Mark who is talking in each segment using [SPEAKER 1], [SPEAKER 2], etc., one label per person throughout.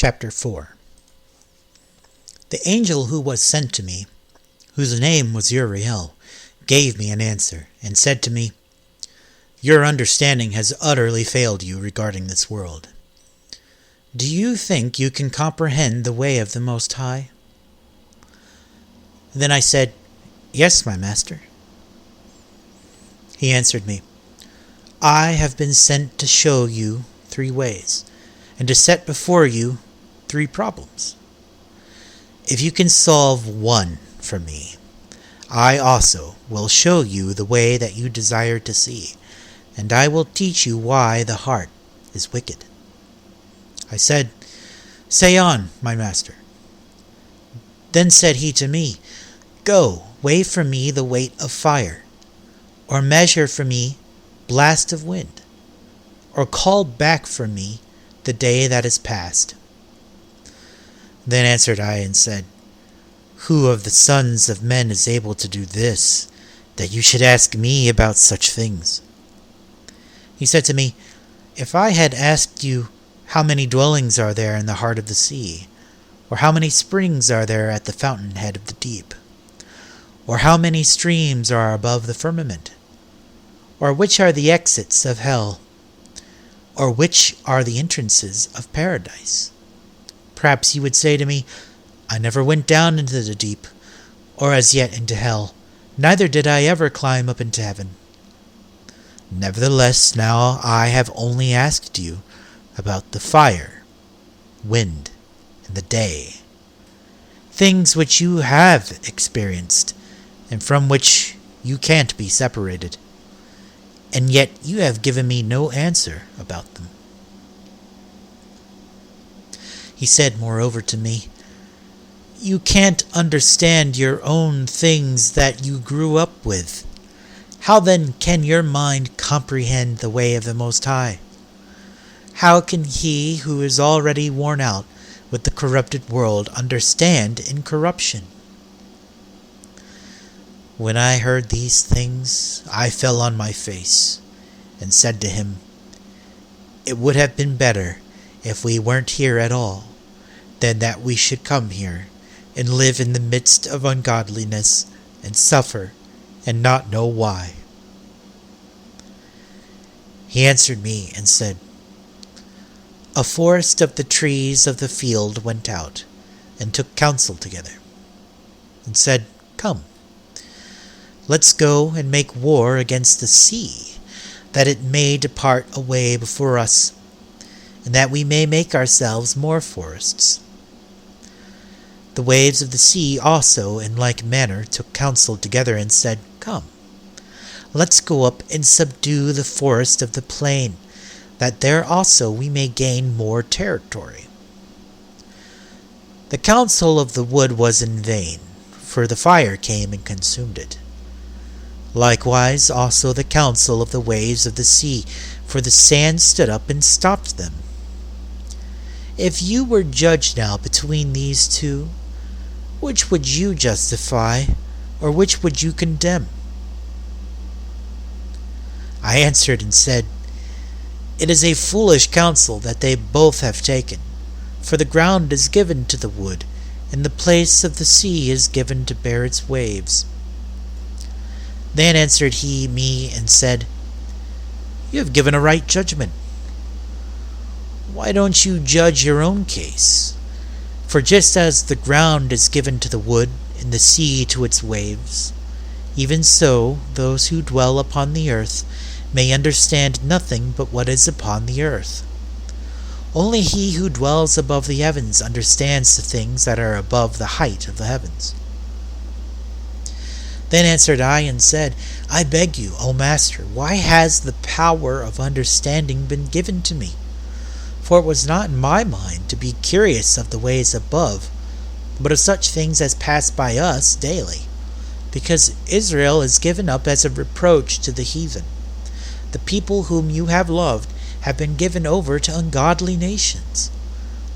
[SPEAKER 1] Chapter 4. The angel who was sent to me, whose name was Uriel, gave me an answer, and said to me, "Your understanding has utterly failed you regarding this world. Do you think you can comprehend the way of the Most High?" Then I said, "Yes, my master." He answered me, "I have been sent to show you 3 ways, and to set before you 3 problems. If you can solve one for me, I also will show you the way that you desire to see, and I will teach you why the heart is wicked." I said, "Say on, my master." Then said he to me, "Go, weigh for me the weight of fire, or measure for me blast of wind, or call back for me the day that is past." Then answered I and said, "Who of the sons of men is able to do this, that you should ask me about such things?" He said to me, "If I had asked you, how many dwellings are there in the heart of the sea, or how many springs are there at the fountainhead of the deep, or how many streams are above the firmament, or which are the exits of hell, or which are the entrances of paradise? Perhaps you would say to me, I never went down into the deep, or as yet into hell, neither did I ever climb up into heaven. Nevertheless, now I have only asked you about the fire, wind, and the day, things which you have experienced, and from which you can't be separated, and yet you have given me no answer about them." He said, moreover, to me, "You can't understand your own things that you grew up with. How then can your mind comprehend the way of the Most High? How can he who is already worn out with the corrupted world understand incorruption?" When I heard these things, I fell on my face, and said to him, "It would have been better if we weren't here at all, than that we should come here, and live in the midst of ungodliness, and suffer, and not know why." He answered me and said, "A forest of the trees of the field went out, and took counsel together, and said, 'Come, let's go and make war against the sea, that it may depart away before us, and that we may make ourselves more forests.' The waves of the sea also in like manner took counsel together and said, 'Come, let's go up and subdue the forest of the plain, that there also we may gain more territory.' The counsel of the wood was in vain, for the fire came and consumed it. Likewise also the counsel of the waves of the sea, for the sand stood up and stopped them. If you were judged now between these 2, which would you justify, or which would you condemn?" I answered and said, "It is a foolish counsel that they both have taken, for the ground is given to the wood, and the place of the sea is given to bear its waves." Then answered he me and said, "You have given a right judgment. Why don't you judge your own case? For just as the ground is given to the wood, and the sea to its waves, even so those who dwell upon the earth may understand nothing but what is upon the earth. Only he who dwells above the heavens understands the things that are above the height of the heavens." Then answered I and said, "I beg you, O Master, why has the power of understanding been given to me? For it was not in my mind to be curious of the ways above, but of such things as pass by us daily, because Israel is given up as a reproach to the heathen. The people whom you have loved have been given over to ungodly nations.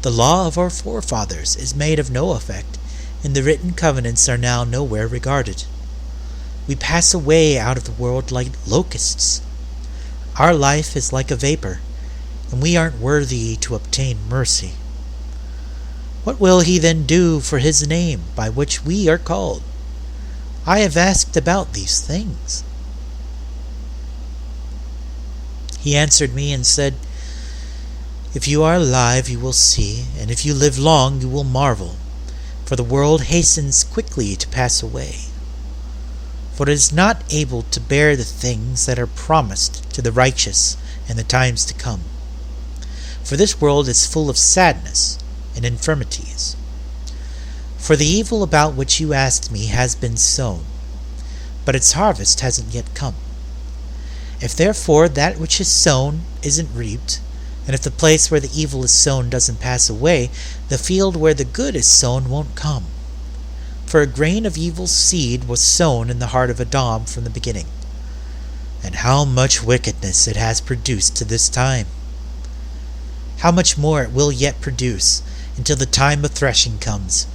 [SPEAKER 1] The law of our forefathers is made of no effect, and the written covenants are now nowhere regarded. We pass away out of the world like locusts. Our life is like a vapor, and we aren't worthy to obtain mercy. What will he then do for his name by which we are called? I have asked about these things." He answered me and said, "If you are alive, you will see, and if you live long, you will marvel, for the world hastens quickly to pass away. For it is not able to bear the things that are promised to the righteous in the times to come. For this world is full of sadness and infirmities. For the evil about which you asked me has been sown, but its harvest hasn't yet come. If therefore that which is sown isn't reaped, and if the place where the evil is sown doesn't pass away, the field where the good is sown won't come. For a grain of evil seed was sown in the heart of Adam from the beginning. And how much wickedness it has produced to this time! How much more it will yet produce, until the time of threshing comes.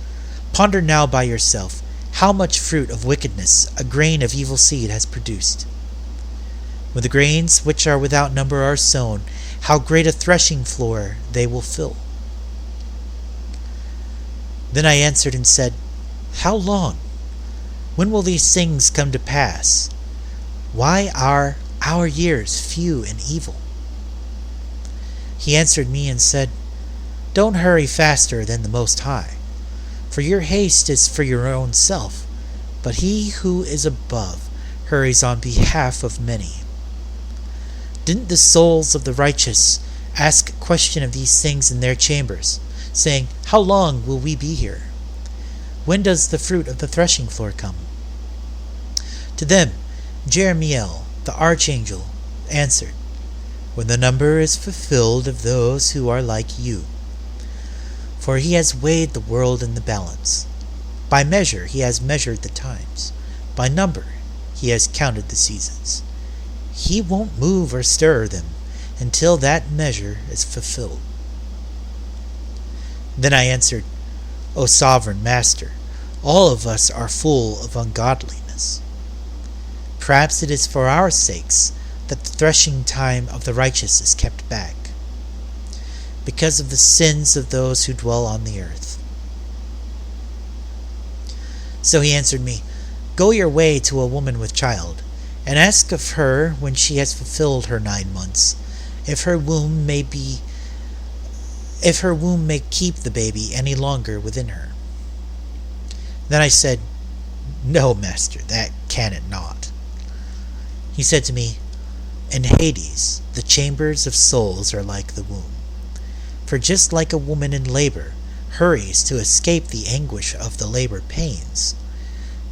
[SPEAKER 1] Ponder now by yourself how much fruit of wickedness a grain of evil seed has produced. When the grains which are without number are sown, how great a threshing floor they will fill." Then I answered and said, "How long? When will these things come to pass? Why are our years few and evil?" He answered me and said, "Don't hurry faster than the Most High, for your haste is for your own self, but he who is above hurries on behalf of many. Didn't the souls of the righteous ask a question of these things in their chambers, saying, 'How long will we be here? When does the fruit of the threshing floor come?' To them Jeremiel, the archangel, answered, 'When the number is fulfilled of those who are like you. For he has weighed the world in the balance. By measure he has measured the times. By number he has counted the seasons. He won't move or stir them until that measure is fulfilled.' Then I answered, 'O sovereign master, all of us are full of ungodliness. Perhaps it is for our sakes that the threshing time of the righteous is kept back, because of the sins of those who dwell on the earth.' So he answered me, 'Go your way to a woman with child, and ask of her when she has fulfilled her 9 months, if her womb may keep the baby any longer within her.' Then I said, 'No, master, that can it not.' He said to me, 'In Hades the chambers of souls are like the womb. For just like a woman in labor hurries to escape the anguish of the labor pains,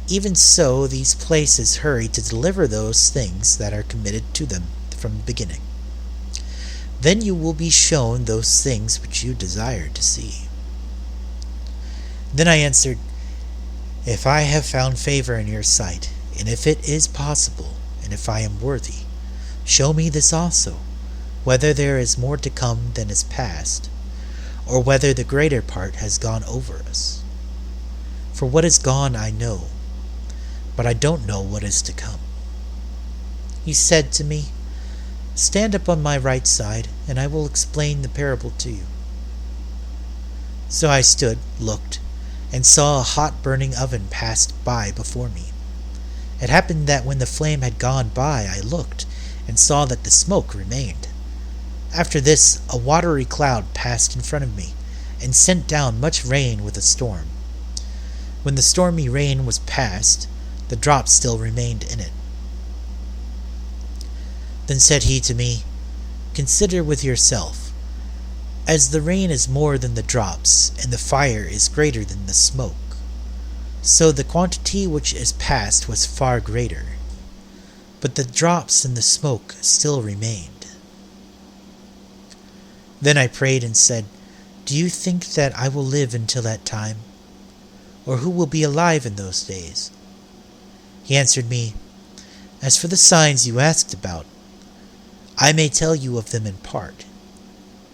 [SPEAKER 1] even so these places hurry to deliver those things that are committed to them from the beginning. Then you will be shown those things which you desired to see.' Then I answered, 'If I have found favor in your sight, and if it is possible, and if I am worthy, show me this also, whether there is more to come than is past, or whether the greater part has gone over us. For what is gone I know, but I don't know what is to come.' He said to me, 'Stand up on my right side, and I will explain the parable to you.' So I stood, looked, and saw a hot burning oven passed by before me. It happened that when the flame had gone by, I looked, and saw that the smoke remained. After this, a watery cloud passed in front of me, and sent down much rain with a storm. When the stormy rain was past, the drops still remained in it. Then said he to me, 'Consider with yourself, as the rain is more than the drops, and the fire is greater than the smoke, so the quantity which is past was far greater, but the drops and the smoke still remained.' Then I prayed and said, 'Do you think that I will live until that time? Or who will be alive in those days?' He answered me, 'As for the signs you asked about, I may tell you of them in part,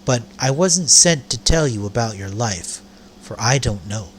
[SPEAKER 1] but I wasn't sent to tell you about your life, for I don't know.'